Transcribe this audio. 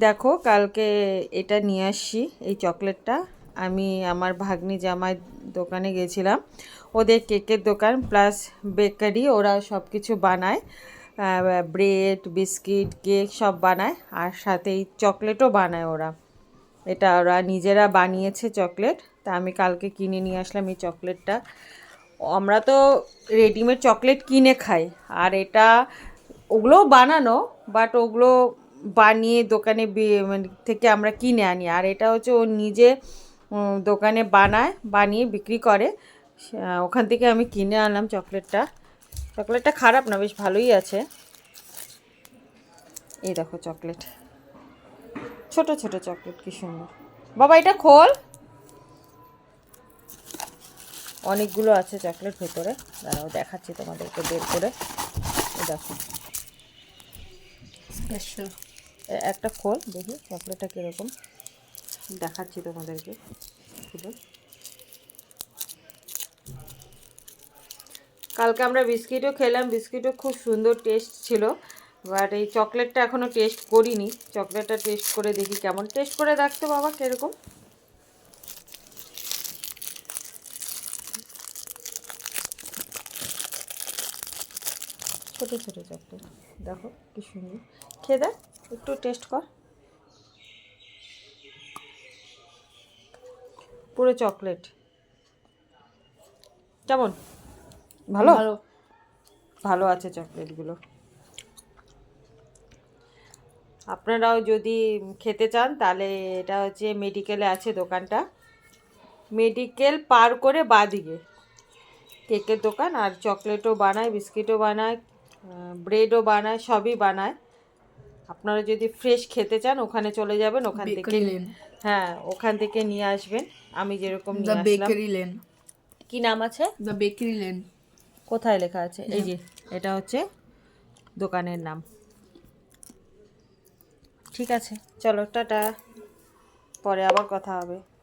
দেখো কালকে এটা নিয়ে আসছি, এই চকলেটটা। আমি আমার ভাগ্নি জামাই দোকানে গেছিলাম, ওদের কেকের দোকান প্লাস বেকারি, ওরা সব কিছু বানায়, ব্রেড বিস্কিট কেক সব বানায়, আর সাথে এই চকলেটও বানায় ওরা। এটা ওরা নিজেরা বানিয়েছে চকলেট। তা আমি কালকে কিনে নিয়ে আসলাম এই চকলেটটা। আমরা তো রেডিমেড চকলেট কিনে খাই, আর এটা ওগুলোও বানানো, বাট ওগুলো বানিয়ে দোকানে মানে থেকে আমরা কিনে আনি, আর এটা হচ্ছে ও নিজে দোকানে বানায়, বানিয়ে বিক্রি করে। ওখান থেকে আমি কিনে আনলাম চকলেটটা। চকলেটটা খারাপ না, বেশ ভালোই আছে। এই দেখো চকলেট, ছোট ছোট চকলেট, কি সুন্দর। বাবা এটা খোল, অনেকগুলো আছে চকলেট ভেতরে। দাঁড়াও দেখাচ্ছি তোমাদেরকে বের করে। এই দেখো, স্পেশাল। একটা খোল দেখি চকলেটটা কীরকম, দেখাচ্ছি তোমাদেরকে খুলে। কালকে আমরা বিস্কিটও খেলাম, বিস্কিটও খুব সুন্দর টেস্ট ছিল। বাট এই চকলেটটা এখনও টেস্ট করিনি, চকলেটটা টেস্ট করে দেখি কেমন। টেস্ট করে দেখতো বাবা কীরকম। ছোটো ছোটো চকলেট, দেখো কি সুন্দর। খেয়ে দেখ, একটু টেস্ট কর। পুরো চকলেট কেমন, ভালো? ভালো। ভালো আছে চকলেটগুলো। আপনারাও যদি খেতে চান তাহলে এটা হচ্ছে মেডিকেলে আছে দোকানটা, মেডিকেল পার করে বাঁদিকে কেকের দোকান। আর চকলেটও বানায়, বিস্কিটও বানায়, ব্রেডও বানায়, সবই বানায়। আপনারা যদি ফ্রেশ খেতে চান ওখানে চলে যাবেন, ওখান থেকে। Bakery lane. হ্যাঁ, ওখান থেকে নিয়ে আসবেন, আমি যেরকম দ্য নিয়ে আসলাম। Bakery lane. কি নাম আছে? The bakery lane. কোথায় লেখা আছে? এই যে, এটা হচ্ছে দোকানের নাম। ঠিক আছে, চলো টাটা, পরে আবার কথা হবে।